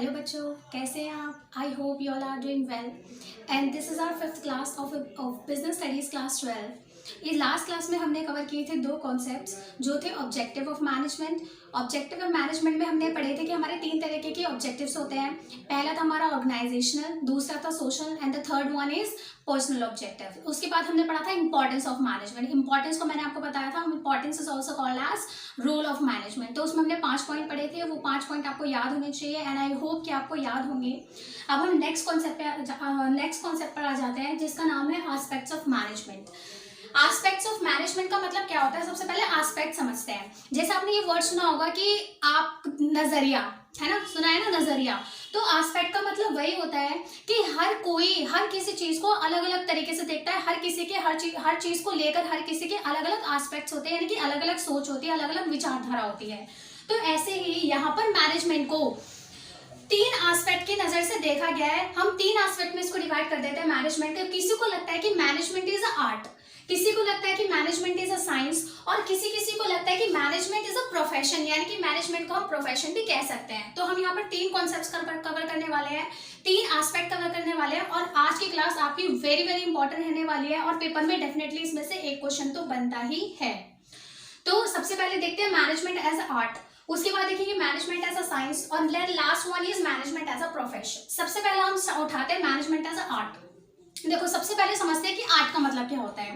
Hello बच्चों, कैसे हैं आप? I hope you all are doing well and this is our fifth class of business studies class 12। ये last class में हमने कवर किए थे दो कॉन्सेप्ट्स जो थे objective of management. Objective of management में हमने पढ़े थे कि हमारे तीन तरीके के ऑब्जेक्टिव्स होते हैं। पहला था हमारा ऑर्गेनाइजेशनल, दूसरा था social and the third one is personal objective. उसके बाद हमने पढ़ा था इंपॉर्टेंस ऑफ मैनेजमेंट। इंपॉर्टेंस को मैंने आपको बताया था, importance is also called as role of management. तो उसमें हमने 5 पॉइंट पढ़े थे, वो 5 पॉइंट आपको याद होने चाहिए एंड आई होप कि आपको याद होंगे। अब हम नेक्स्ट कॉन्सेप्ट पर आ जाते हैं जिसका नाम है aspects of management. Aspects of management का मतलब क्या होता है? सबसे पहले एस्पेक्ट समझते हैं। जैसे आपने ये वर्ड सुना होगा कि आप नजरिया, है ना, सुना है ना नजरिया। तो एस्पेक्ट का मतलब वही होता है कि हर किसी चीज को अलग अलग तरीके से देखता है। हर किसी के हर चीज को लेकर हर किसी के अलग अलग एस्पेक्ट्स होते हैं, यानी कि अलग अलग सोच होती है, अलग अलग विचारधारा होती है। तो ऐसे ही यहाँ पर मैनेजमेंट को 3 एस्पेक्ट की नजर से देखा गया है। हम 3 एस्पेक्ट में इसको डिवाइड कर देते हैं मैनेजमेंट को। किसी को लगता है कि मैनेजमेंट इज अ आर्ट, किसी को लगता है कि मैनेजमेंट इज अ साइंस, और किसी को लगता है कि मैनेजमेंट इज अ प्रोफेशन, यानी कि मैनेजमेंट को हम प्रोफेशन भी कह सकते हैं। तो हम यहाँ पर 3 कॉन्सेप्ट्स कवर करने वाले हैं, 3 एस्पेक्ट कवर करने वाले हैं, और आज की क्लास आपकी वेरी वेरी इंपॉर्टेंट रहने वाली है और पेपर में डेफिनेटली इसमें से एक क्वेश्चन तो बनता ही है। तो सबसे पहले देखते हैं मैनेजमेंट एज अ आर्ट, उसके बाद देखिए मैनेजमेंट एज अ साइंस, और last one is management as a profession. सबसे पहले हम उठाते हैं मैनेजमेंट एज अ आर्ट। देखो, सबसे पहले समझते हैं कि आर्ट का मतलब क्या होता है।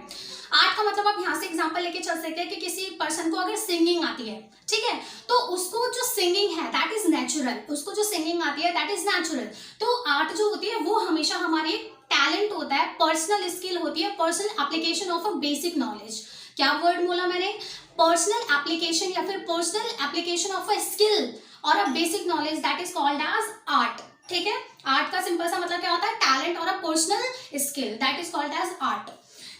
आर्ट का मतलब आप यहाँ से एग्जांपल लेके चल सकते हैं कि किसी पर्सन को अगर सिंगिंग आती है, ठीक है, तो उसको जो सिंगिंग है दैट इज नेचुरल, उसको जो सिंगिंग आती है दैट इज नेचुरल। तो आर्ट जो होती है वो हमेशा हमारी टैलेंट होता है, पर्सनल स्किल होती है, personal application of a basic knowledge. क्या वर्ड बोला मैंने? पर्सनल एप्लीकेशन या फिर personal application of a skill और a basic knowledge, that is called as art. ठीक है, आर्ट का सिंपल सा मतलब क्या होता है? टैलेंट और a personal skill, that is called as art.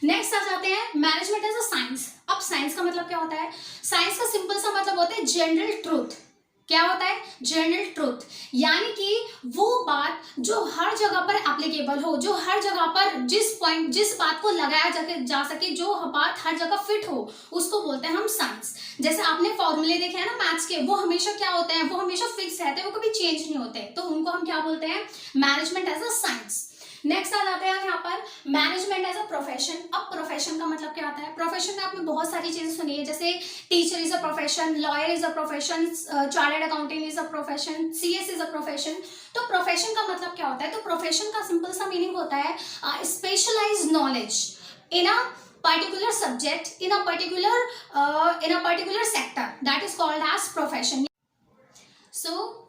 Next आ जाते हैं मैनेजमेंट एज अ साइंस। अब साइंस का मतलब क्या होता है? साइंस का सिंपल सा मतलब होता है जनरल ट्रूथ। क्या होता है? जनरल ट्रूथ, यानी कि वो बात जो हर जगह पर एप्लीकेबल हो, जो हर जगह पर जिस बात को लगाया जा सके, जो बात हर जगह फिट हो, उसको बोलते हैं हम साइंस। जैसे आपने फॉर्मूले देखे हैं ना मैथ्स के, वो हमेशा क्या होते हैं? वो हमेशा फिक्स रहते हैं, वो कभी चेंज नहीं होते, तो उनको हम क्या बोलते हैं? Management as a science. Next आ जाते हैं यहाँ पर मैनेजमेंट एज अ प्रोफेशन। अब प्रोफेशन का मतलब क्या होता है? प्रोफेशन में आपने बहुत सारी चीजें सुनी है, जैसे teacher is a profession, lawyer is a profession, chartered accountant is a profession, CS is a profession. तो प्रोफेशन का मतलब क्या होता है? तो प्रोफेशन का सिंपल सा मीनिंग होता है specialized knowledge in a particular subject in a particular sector, that is called as profession.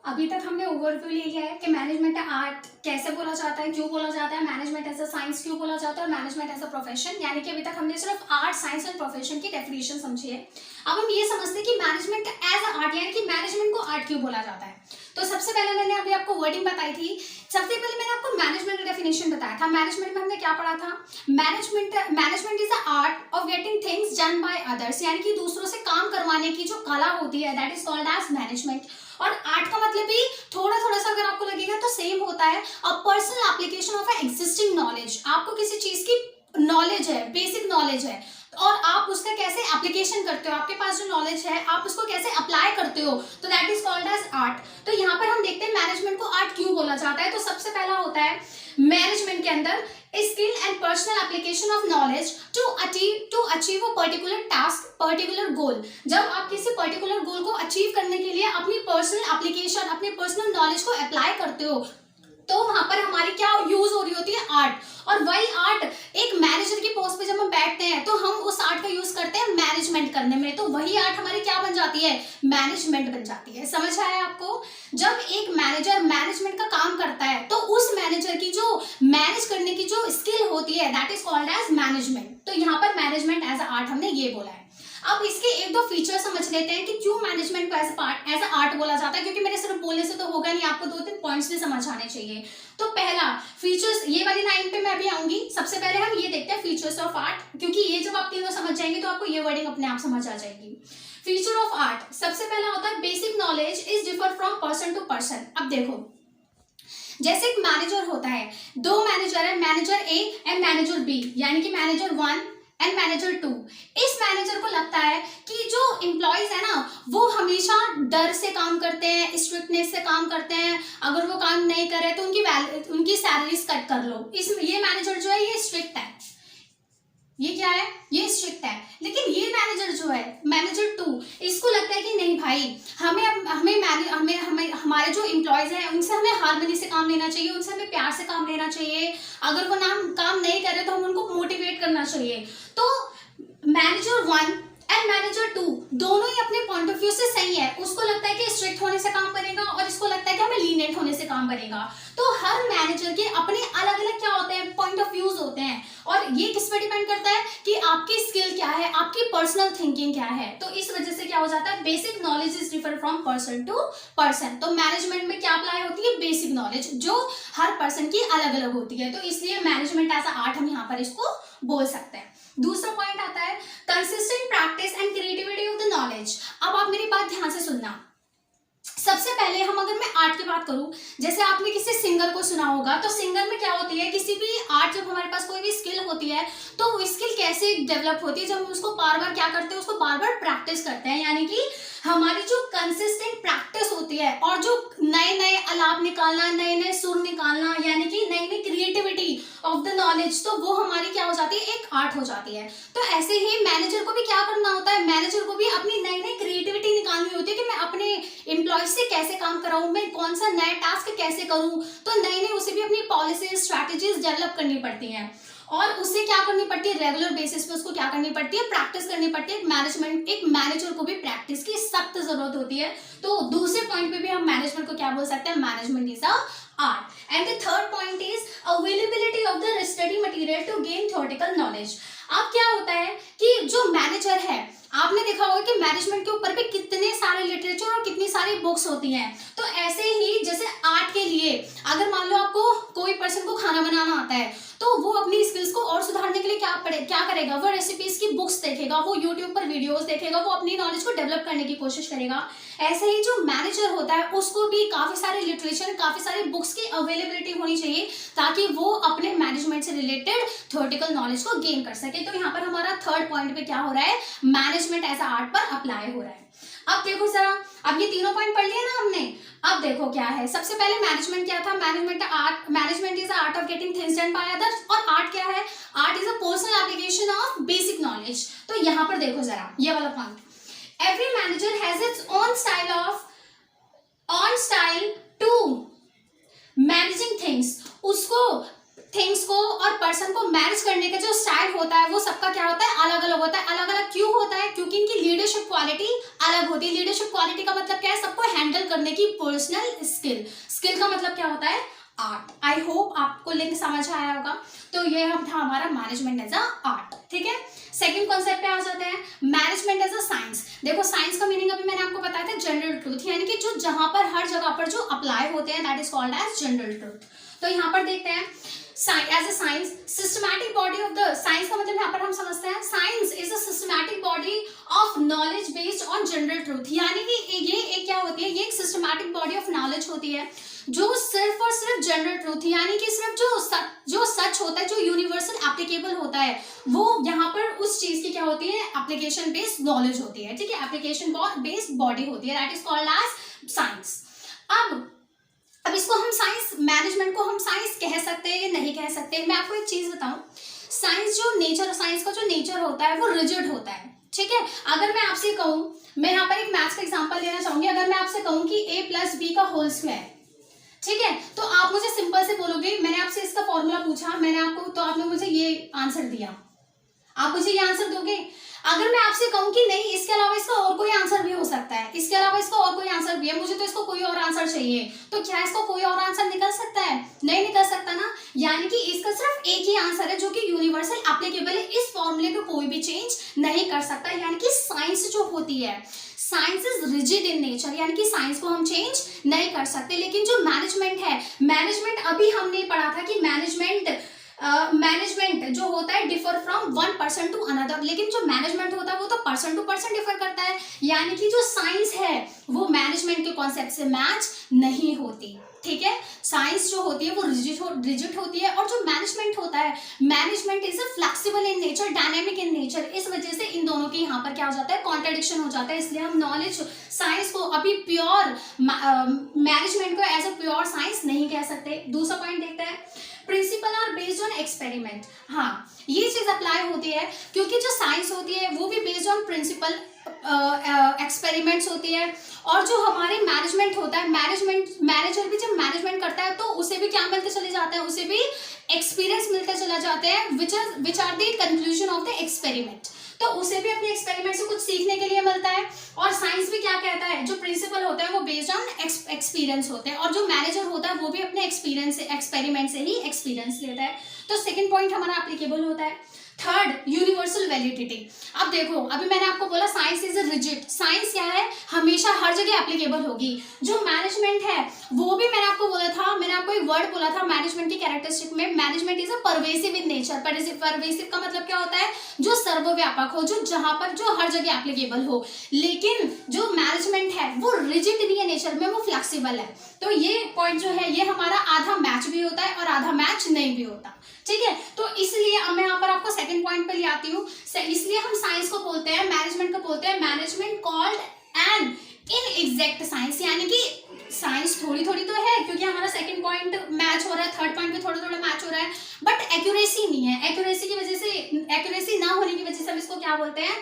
अभी तक हमने ओवरव्यू ले लिया है कि मैनेजमेंट आर्ट कैसे बोला जाता है, क्यों बोला जाता है, मैनेजमेंट एज अ साइंस क्यों बोला जाता है, और मैनेजमेंट एज अ प्रोफेशन, यानी कि अभी तक हमने सिर्फ आर्ट, साइंस और प्रोफेशन की डेफिनेशन समझी है। अब हम ये समझते हैं कि मैनेजमेंट एज अ आर्ट, यानी कि मैनेजमेंट को आर्ट क्यों बोला जाता है। तो सबसे पहले मैंने अभी आपको वर्डिंग बताई थी। सबसे पहले मैंने आपको मैनेजमेंट का डेफिनेशन बताया था। मैनेजमेंट में हमने क्या पढ़ा था? Management is the art of getting things done by others, यानी कि दूसरों से काम करवाने की जो कला होती है that is called as management. और आर्ट का मतलब भी थोड़ा थोड़ा सा अगर आपको लगेगा तो सेम होता है, अ personal application of a existing knowledge. आपको किसी चीज की नॉलेज है, बेसिक नॉलेज है, और आप उसका कैसे एप्लीकेशन करते हो, आपके पास जो नॉलेज है आप उसको कैसे अप्लाई करते हो, तो that is called as art. तो यहाँ पर हम देखते हैं मैनेजमेंट को आर्ट क्यों बोला जाता है। तो सबसे पहला होता है मैनेजमेंट के अंदर skill and personal application of knowledge to achieve a particular task, particular goal. जब आप किसी पर्टिकुलर गोल को अचीव करने के लिए अपनी पर्सनल एप्लीकेशन, अपनी पर्सनल नॉलेज को अप्लाई करते हो, तो वहां पर हमारी क्या यूज हो रही होती है? आर्ट। और वही आर्ट एक मैनेजर की पोस्ट पे जब हम बैठते हैं तो हम उस आर्ट का यूज करते हैं मैनेजमेंट करने में, तो वही आर्ट हमारी क्या बन जाती है? मैनेजमेंट बन जाती है। समझ आया आपको? जब एक मैनेजर मैनेजमेंट का काम करता है तो उस मैनेजर की जो मैनेज करने की जो स्किल होती है that is called as management. तो यहाँ पर मैनेजमेंट एज अ आर्ट हमने ये बोला है। अब इसके एक दो फीचर समझ लेते हैं कि क्यों मैनेजमेंट को एज अ आर्ट बोला जाता है, क्योंकि मेरे सिर्फ बोलने से तो होगा नहीं, आपको 2-3 पॉइंट्स भी समझ आने चाहिए। तो पहला फीचर्स, ये वाली लाइन पे मैं अभी आऊंगी। सबसे पहले हम ये देखते हैं फीचर्स ऑफ आर्ट, क्योंकि ये जब आप तीनों समझ जाएंगे तो आपको ये वर्डिंग अपने आप समझ आ जाएगी। फीचर ऑफ आर्ट, सबसे पहला होता है basic knowledge is differ from person to person. अब देखो, जैसे एक मैनेजर होता है, 2 मैनेजर है, manager A and manager B, यानी कि मैनेजर 1 एंड मैनेजर 2, इस मैनेजर को लगता है कि जो एम्प्लॉयज है ना वो हमेशा डर से काम करते हैं, स्ट्रिक्टनेस से काम करते हैं, अगर वो काम नहीं करे तो उनकी सैलरीज कट कर लो। ये मैनेजर जो है ये स्ट्रिक्ट है, ये क्या है, ये स्ट्रिक्ट है। लेकिन ये मैनेजर जो है मैनेजर 2, इसको लगता है कि नहीं भाई, हमें हमारे जो एम्प्लॉयज हैं उनसे हमें हार्मनी से काम लेना चाहिए, उनसे हमें प्यार से काम लेना चाहिए, अगर वो काम नहीं करे तो हम उनको मोटिवेट करना चाहिए। तो मैनेजर 1 एंड मैनेजर 2 दोनों ही अपने पॉइंट ऑफ व्यू से सही है। उसको लगता है कि स्ट्रिक्ट होने से काम बनेगा और इसको लगता है कि हमें लीनिएंट होने से काम बनेगा। तो हर मैनेजर के अपने अलग अलग क्या होते हैं, पॉइंट ऑफ व्यूज होते हैं, और ये किस पे डिपेंड करता है कि आपकी स्किल क्या है, आपकी पर्सनल थिंकिंग क्या है। तो इस वजह से क्या हो जाता है, basic knowledge is differ from person to person. तो मैनेजमेंट में क्या अप्लाई होती है, बेसिक नॉलेज, जो हर पर्सन की अलग अलग होती है। तो इसलिए मैनेजमेंट एज आर्ट हम यहाँ पर इसको बोल सकते हैं। दूसरा पॉइंट आता है consistent practice and creativity of the knowledge. अब आप मेरी बात ध्यान से सुनना। सबसे पहले अगर मैं आर्ट की बात करूं, जैसे आपने किसी सिंगर को सुना होगा, तो सिंगर में क्या होती है, किसी भी आर्ट, जब हमारे पास कोई भी स्किल होती है तो वो स्किल कैसे डेवलप होती है, जब हम उसको बार बार क्या करते हैं, उसको बार बार प्रैक्टिस करते हैं। यानी कि हमारी जो कंसिस्टेंट प्रैक्टिस होती है और जो नए नए आलाप निकालना, नए नए सुर निकालना, यानी कि नई नई क्रिएटिविटी ऑफ द नॉलेज, तो वो हमारी क्या हो जाती है, एक आर्ट हो जाती है। तो ऐसे ही मैनेजर को भी क्या करना होता है, मैनेजर को भी अपनी नई नई क्रिएटिविटी निकालनी होती है कि मैं अपने एम्प्लॉय से कैसे काम कराऊं, मैं कौन सा नया टास्क कैसे करूं। तो नई नई उसे भी अपनी पॉलिसीज, स्ट्रैटेजीज डेवलप करनी पड़ती हैं, और उससे क्या करनी पड़ती है, रेगुलर बेसिस पे उसको क्या करनी पड़ती है, प्रैक्टिस करनी पड़ती है। एक मैनेजर को भी प्रैक्टिस की सख्त जरूरत होती है। तो दूसरे पॉइंट पे भी हम मैनेजमेंट को क्या बोल सकते हैं, management is a art. And the third point is availability of the study material to gain theoretical knowledge. अब क्या होता है कि जो मैनेजर है, आपने देखा होगा कि मैनेजमेंट के ऊपर भी कितने सारे लिटरेचर और कितनी सारी बुक्स होती हैं। तो ऐसे ही जैसे आर्ट के लिए, अगर मान लो आपको कोई पर्सन को खाना बनाना आता है, तो वो अपनी स्किल्स को और सुधारने के लिए क्या करेगा, वो रेसिपीज की बुक्स देखेगा, वो यूट्यूब पर वीडियोस देखेगा, वो अपनी नॉलेज को डेवलप करने की कोशिश करेगा। ऐसे ही जो मैनेजर होता है उसको भी काफी सारे लिटरेचर, काफी सारे बुक्स की अवेलेबिलिटी होनी चाहिए, ताकि वो अपने मैनेजमेंट से रिलेटेड थ्योरेटिकल नॉलेज को गेन कर सके। तो यहाँ पर हमारा थर्ड पॉइंट पे क्या हो रहा है, मैनेजमेंट एज अ आर्ट पर अप्लाई हो रहा है। अब देखो जरा, अब ये तीनों पॉइंट पढ़ लिया ना हमने। अब देखो क्या है, सबसे पहले मैनेजमेंट क्या था, management is the art of getting things done by others. और आर्ट क्या है, art is a personal application of basic knowledge. तो यहाँ पर देखो जरा ये वाला point, every manager has its own style to managing things. उसको थिंग्स को और पर्सन को मैनेज करने का जो स्टाइल होता है वो सबका क्या होता है, अलग अलग होता है। अलग अलग क्यों होता है, क्योंकि इनकी लीडरशिप क्वालिटी अलग होती है। लीडरशिप क्वालिटी का मतलब क्या है, सबको हैंडल करने की पर्सनल स्किल का मतलब क्या होता है, आर्ट। आई होप आपको लिंक समझ आया होगा। तो ये हम था हमारा मैनेजमेंट एज अ आर्ट। ठीक है, सेकंड कॉन्सेप्ट पे आ जाते हैं, मैनेजमेंट एज अ साइंस। देखो साइंस का मीनिंग अभी मैंने आपको बताया था, जनरल ट्रूथ, यानी कि जो जहां पर हर जगह पर जो अप्लाई होते हैं, that is called as general truth. तो यहाँ पर देखते हैं, as a science systematic body of the, science का मतलब यहाँ पर हम समझते हैं, science is a systematic body of knowledge based on general truth. यानी कि ये एक क्या होती है, ये एक सिस्टमैटिक बॉडी ऑफ नॉलेज होती है जो सिर्फ और सिर्फ जनरल ट्रूथ, यानी कि सिर्फ जो सच होता है, जो यूनिवर्सल एप्लीकेबल होता है, वो यहाँ पर उस चीज की क्या होती है, एप्लीकेशन बेस्ड नॉलेज होती है। ठीक है, एप्लीकेशन बेस्ड बॉडी होती है, that is called as science. अब इसको हम साइंस, मैनेजमेंट को हम साइंस कह सकते हैं या नहीं कह सकते। मैं आपको एक चीज बताऊं, साइंस का जो नेचर होता है वो रिजिड होता है। ठीक है, अगर मैं आपसे कहूं, मैं यहाँ पर एक मैथ्स का एग्जांपल लेना चाहूंगी, अगर मैं आपसे कहूं कि a + b का होल स्क्वायर, ठीक है, तो आप मुझे सिंपल से बोलोगे, मैंने आपसे इसका फॉर्मूला पूछा, मैंने आपको, तो आपने मुझे ये आंसर दिया, आप मुझे ये आंसर दोगे। अगर मैं आपसे कहूं कि नहीं, इसके अलावा इसका और कोई आंसर भी हो सकता है, इसके अलावा इसका और कोई आंसर भी है, मुझे तो इसको कोई और आंसर चाहिए, तो क्या इसको कोई और आंसर निकल सकता है, नहीं निकल सकता ना। यानी कि इसका सिर्फ एक ही आंसर है जो कि यूनिवर्सल एप्लीकेबल है, इस फॉर्मूले को कोई भी चेंज नहीं कर सकता। यानी कि साइंस जो होती है, science is rigid in nature, यानी कि साइंस को हम चेंज नहीं कर सकते। लेकिन जो मैनेजमेंट है, मैनेजमेंट अभी हमने पढ़ा था कि मैनेजमेंट मैनेजमेंट जो होता है differ from one person to another, लेकिन जो मैनेजमेंट होता है वो तो पर्सन टू पर्सन डिफर करता है, यानी कि जो साइंस है वो मैनेजमेंट के कॉन्सेप्ट से मैच नहीं होती। ठीक है, साइंस जो होती है वो रिजिड होती है, और जो मैनेजमेंट होता है, management is a flexible in nature, dynamic in nature. इस वजह से इन दोनों के यहाँ पर क्या हो जाता है, कॉन्ट्रडिक्शन हो जाता है। इसलिए हम नॉलेज साइंस को अभी प्योर मैनेजमेंट को एज अ प्योर साइंस नहीं कह सकते। दूसरा पॉइंट देखते हैं, principle are based on experiment. हाँ, ये चीज अप्लाई होती है क्योंकि जो साइंस होती है वो भी बेस्ड ऑन प्रिंसिपल एक्सपेरिमेंट्स होती है, और जो हमारे मैनेजमेंट होता है, मैनेजर भी जब मैनेजमेंट करता है तो उसे भी क्या मिलते चले जाते हैं, उसे भी एक्सपीरियंस मिलते चला जाते हैं, which are the conclusion of the experiment. तो उसे भी अपने एक्सपेरिमेंट से कुछ सीखने के लिए मिलता है। और साइंस भी क्या कहता है, जो प्रिंसिपल होते हैं वो बेस्ड ऑन एक्सपीरियंस होते हैं, और जो मैनेजर होता है वो भी अपने एक्सपीरियंस से, एक्सपेरिमेंट से ही एक्सपीरियंस लेता है। तो सेकंड पॉइंट हमारा एप्लीकेबल होता है। Third, universal validity. अब देखो, अभी मैंने आपको बोला साइंस इज रिजिड, साइंस क्या है, हमेशा हर जगह एप्लीकेबल होगी। जो मैनेजमेंट है वो भी मैंने आपको बोला था, मैंने आपको एक वर्ड बोला था मैनेजमेंट की कैरेक्टरिस्टिक में, management is a pervasive in nature. Pervasive का मतलब क्या होता है, जो सर्वव्यापक हो, जो जहां पर जो हर जगह एप्लीकेबल हो। लेकिन जो मैनेजमेंट है वो रिजिड नहीं है नेचर में, वो फ्लेक्सिबल है। तो ये पॉइंट जो है ये हमारा आधा मैच भी होता है और आधा मैच नहीं भी होता। ठीक है, तो इसलिए अब मैं यहाँ पर आपको सेकंड पॉइंट पे ले आती हूँ। इसलिए हम साइंस को बोलते हैं, मैनेजमेंट को बोलते हैं मैनेजमेंट कॉल्ड एन इनएग्जैक्ट साइंस, यानी कि साइंस थोड़ी थोड़ी तो है, क्योंकि हमारा सेकंड पॉइंट मैच हो रहा है, थर्ड पॉइंट भी थोड़ा थोड़ा मैच हो रहा है, बट एक्यूरेसी नहीं है। एक्यूरेसी की वजह से, एक्यूरेसी ना होने की वजह से हम इसको क्या बोलते हैं,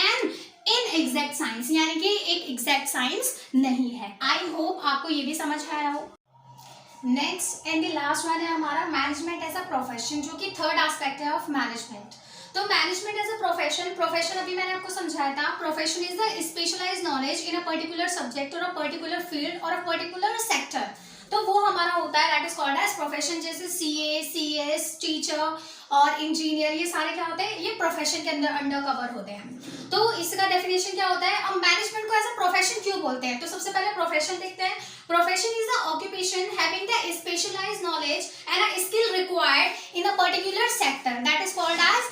एन इनएग्जैक्ट साइंस, यानी कि एक एग्जैक्ट साइंस नहीं है। आई होप आपको ये भी समझ आया हो। Next and the last one है हमारा मैनेजमेंट एज अ प्रोफेशन, जो कि थर्ड एस्पेक्ट है ऑफ मैनेजमेंट। तो मैनेजमेंट एज अ प्रोफेशन अभी मैंने आपको समझाया था। Profession is the specialized knowledge in a particular subject और अ पर्टिकुलर फील्ड और अ पर्टिकुलर सेक्टर। तो वो हमारा होता है that is called as profession. जैसे सीए, सीएस, टीचर और इंजीनियर, ये सारे क्या होते हैं, ये प्रोफेशन के अंडर कवर होते हैं। तो इसका डेफिनेशन क्या होता है, अब मैनेजमेंट को एज अ प्रोफेशन क्यों बोलते हैं, तो सबसे पहले प्रोफेशन देखते हैं। Profession is the occupation having the specialized knowledge and a skill required in a particular sector, that is called as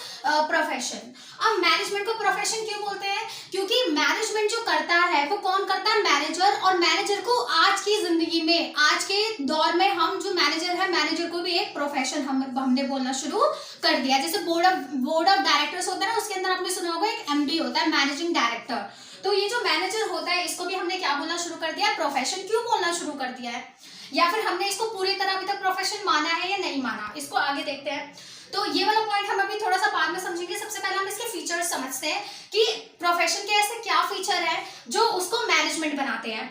profession. अब मैनेजमेंट को प्रोफेशन क्यों बोलते हैं, क्योंकि मैनेजमेंट जो करता है वो कौन करता है, मैनेजर। और मैनेजर को आज की जिंदगी में, आज के दौर में हम जो मैनेजर है, मैनेजर को भी एक प्रोफेशन हमने बोलना शुरू कर दिया। जैसे बोर्ड ऑफ डायरेक्टर्स होता है ना, उसके अंदर आपने सुना होगा एक एमडी होता है, मैनेजिंग डायरेक्टर। तो ये जो मैनेजर होता है इसको भी हमने क्या बोलना शुरू कर दिया, प्रोफेशन। क्यों बोलना शुरू कर दिया है, या फिर हमने इसको पूरी तरह अभी तक प्रोफेशन माना है या नहीं माना, इसको आगे देखते हैं। तो ये वाला पॉइंट हम अभी थोड़ा सा बाद में समझेंगे। सबसे पहले हम इसके फीचर्स समझते हैं कि प्रोफेशन के ऐसे क्या फीचर है जो उसको मैनेजमेंट बनाते हैं।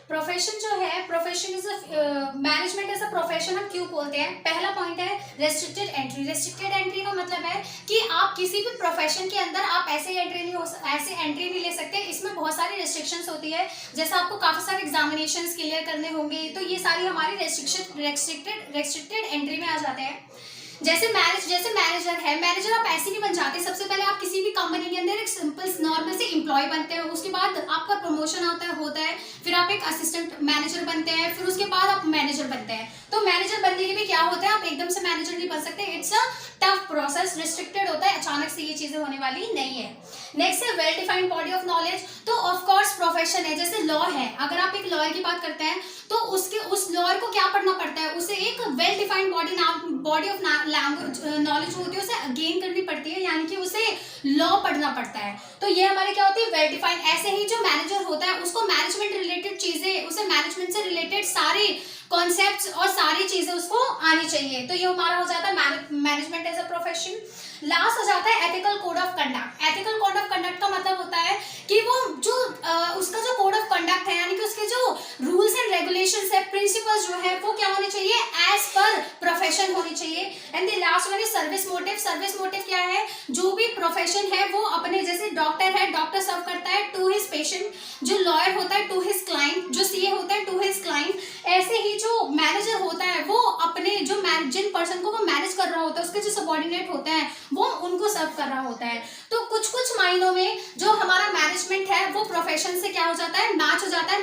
प्रोफेशन जो है, profession is management as a profession हम क्यों बोलते हैं। पहला पॉइंट है रेस्ट्रिक्टेड एंट्री। रेस्ट्रिक्टेड एंट्री का मतलब है कि आप किसी भी प्रोफेशन के अंदर आप ऐसे एंट्री नहीं ले सकते। इसमें बहुत सारी रेस्ट्रिक्शंस होती है, जैसे आपको काफी सारे एग्जामिनेशंस क्लियर करने होंगे, तो ये सारी हमारी रेस्ट्रिक्टेड एंट्री में आ जाते हैं। जैसे मैनेजर है, मैनेजर आप ऐसे नहीं बन जाते। सबसे पहले आप किसी भी कंपनी के अंदर एक सिंपल नॉर्मल से एम्प्लॉय बनते हैं, उसके बाद आपका प्रमोशन होता है, फिर आप एक असिस्टेंट मैनेजर बनते हैं, फिर उसके बाद आप मैनेजर बनते हैं। तो मैनेजर बनने के भी क्या होता है, आप एकदम से मैनेजर नहीं बन सकते। It's a tough process, restricted होता है, अचानक से ये चीजें होने वाली नहीं है। नेक्स्ट है well defined body of knowledge. तो ऑफ कोर्स प्रोफेशन है, जैसे लॉ है, अगर आप एक लॉयर की बात करते हैं तो उस लॉयर को क्या पढ़ना पड़ता है, उसे एक well defined body of language knowledge होती है, उसे गेन करनी पड़ती है, यानी कि उसे लॉ पढ़ना पड़ता है। तो ये हमारे क्या होती है, वेल डिफाइंड। ऐसे ही जो मैनेजर होता है उसको मैनेजमेंट रिलेटेड चीजें, उसे मैनेजमेंट से रिलेटेड सारी कॉन्सेप्ट्स और सारी चीजें उसको आनी चाहिए। तो ये हमारा हो जाता है management as a profession. Last हो जाता है ethical code of conduct. Ethical code of conduct का मतलब होता है कि वो जो उसका जो कोड ऑफ कंडक्ट है, यानी कि उसके जो रूल्स एंड रेगुलेशंस है, प्रिंसिपल्स जो है वो क्या होने चाहिए, एज पर प्रोफेशन होनी चाहिए। And the last one is service motive. Service motive क्या है, जो भी प्रोफेशन है वो अपने, जैसे डॉक्टर है, डॉक्टर सर्व करता है टू हिज पेशेंट, जो लॉयर होता है टू हिज क्लाइंट, जो सीए होता है टू हिज क्लाइंट। ऐसे ही जो मैनेजर होता है वो अपने जो जिन पर्सन को वो मैनेज कर रहा होता है, उसके जो सबॉर्डिनेट होते हैं वो उनको सर्व कर रहा होता है। तो कुछ मायनों में जो हमारा मैनेजमेंट है वो प्रोफेशन से क्या हो जाता है, मैच हो जाता है।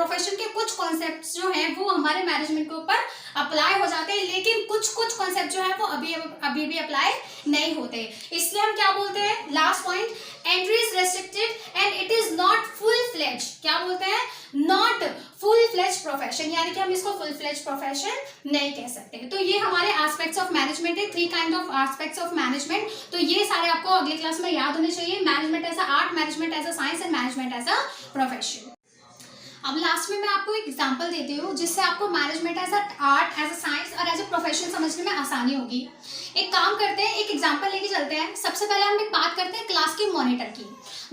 प्रोफेशन के कुछ कॉन्सेप्ट्स जो हैं वो हमारे मैनेजमेंट के ऊपर अप्लाई हो जाते हैं, लेकिन कुछ कॉन्सेप्ट जो है वो अभी भी अप्लाई नहीं होते। इसलिए हम क्या बोलते हैं, last point, entry is restricted and it is not full fledge, क्या बोलते हैं, नॉट फुल फ्लेज प्रोफेशन, यानी कि हम इसको फुल फ्लेज प्रोफेशन नहीं कह सकते। तो ये हमारे एस्पेक्ट्स ऑफ मैनेजमेंट है, 3 kind of aspects of management. तो ये सारे आपको अगली क्लास में याद होने चाहिए, management as a art, management as a science and management as a profession. अब लास्ट में मैं आपको एक एग्जांपल देती हूँ जिससे आपको management as a art, as a science और एज अ प्रोफेशन समझने में आसानी होगी। एक काम करते हैं, एक एग्जांपल लेके चलते हैं। सबसे पहले हम एक बात करते हैं क्लास के मॉनिटर की।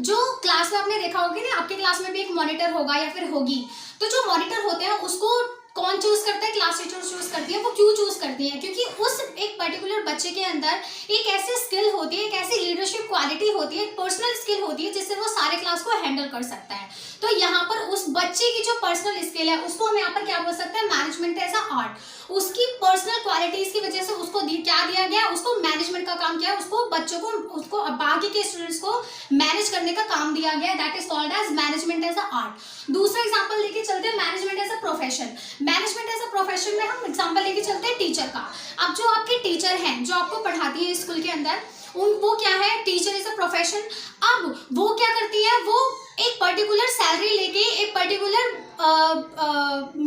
जो क्लास में आपने देखा होगी ना, आपके क्लास में भी एक मॉनिटर होगा या फिर होगी। तो जो मॉनिटर होते हैं उसको कौन चूज करता है, क्लास टीचर चूज करती है। वो क्यों चूज करती है, क्योंकि उस एक पर्टिकुलर बच्चे के अंदर एक ऐसी स्किल होती है, एक ऐसी लीडरशिप क्वालिटी होती है, एक पर्सनल स्किल होती है जिससे वो सारे क्लास को हैंडल कर सकता है। तो यहाँ पर उस बच्चे की जो पर्सनल स्किल है उसको हम यहाँ पर क्या बोल सकते हैं, मैनेजमेंट एज अ आर्ट। उसकी पर्सनल क्वालिटीज की वजह से उसको क्या दिया गया, उसको मैनेजमेंट का काम किया, उसको बच्चों को, उसको बाकी के स्टूडेंट्स को मैनेज करने का काम दिया गया, that is called as management as a art. दूसरा एग्जांपल लेके चलते हैं management as a profession. Management as a profession में हम एग्जांपल लेके चलते हैं टीचर का। अब जो आपके टीचर हैं, जो आपको पढ़ाती है स्कूल के अंदर, वो क्या है, टीचर इज अ प्रोफेशन। अब वो क्या करती है, वो एक पर्टिकुलर सैलरी लेके, एक पर्टिकुलर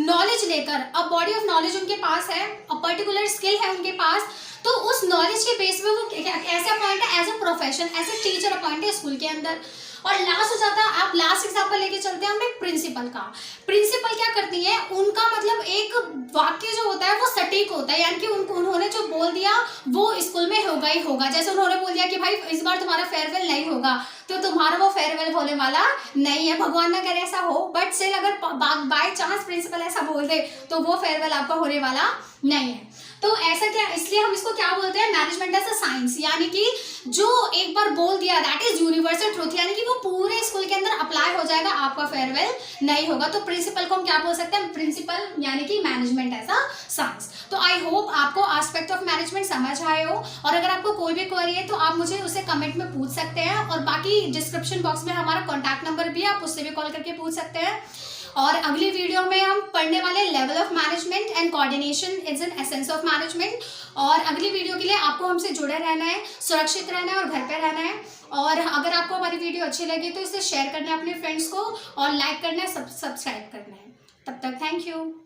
नॉलेज लेकर, अ बॉडी ऑफ नॉलेज उनके पास है, अ पर्टिकुलर स्किल है उनके पास, तो उस नॉलेज के बेस पे वो ऐसे अपॉइंट है as a profession, as a teacher appoint है स्कूल के अंदर। और लास्ट हो जाता है, आप लास्ट एग्जांपल लेके चलते हैं हम एक प्रिंसिपल का। प्रिंसिपल क्या करती है, उनका मतलब एक वाक्य जो होता है वो सटीक होता है, यानी कि उन्होंने जो बोल दिया वो स्कूल में होगा ही होगा। जैसे उन्होंने बोल दिया कि भाई इस बार तुम्हारा फेयरवेल नहीं होगा, तो तुम्हारा वो फेयरवेल होने वाला नहीं है। भगवान ना करे ऐसा हो, बट स्टिल अगर बाय चांस प्रिंसिपल ऐसा बोल दे तो वो फेयरवेल आपका होने वाला नहीं है। तो ऐसा क्या, इसलिए हम इसको क्या बोलते हैं, मैनेजमेंट एज अ साइंस, यानी कि जो एक बार बोल दिया दैट इज यूनिवर्सल ट्रूथ, यानी कि वो पूरे स्कूल के अंदर अप्लाई हो जाएगा, आपका फेयरवेल नहीं होगा। तो प्रिंसिपल को हम क्या बोल सकते हैं, प्रिंसिपल यानी कि मैनेजमेंट एज अ साइंस। तो आई होप आपको एस्पेक्ट ऑफ मैनेजमेंट समझ आए हो, और अगर आपको कोई भी क्वेरी है तो आप मुझे उसे कमेंट में पूछ सकते हैं, और बाकी डिस्क्रिप्शन बॉक्स में हमारा कॉन्टैक्ट नंबर भी है, आप उससे भी कॉल करके पूछ सकते हैं। और अगली वीडियो में हम पढ़ने वाले level of management and coordination is an essence of management. और अगली वीडियो के लिए आपको हमसे जुड़े रहना है, सुरक्षित रहना है और घर पे रहना है। और अगर आपको हमारी वीडियो अच्छी लगी तो इसे शेयर करना है अपने फ्रेंड्स को, और लाइक करना है, सब्सक्राइब करना है। तब तक थैंक यू।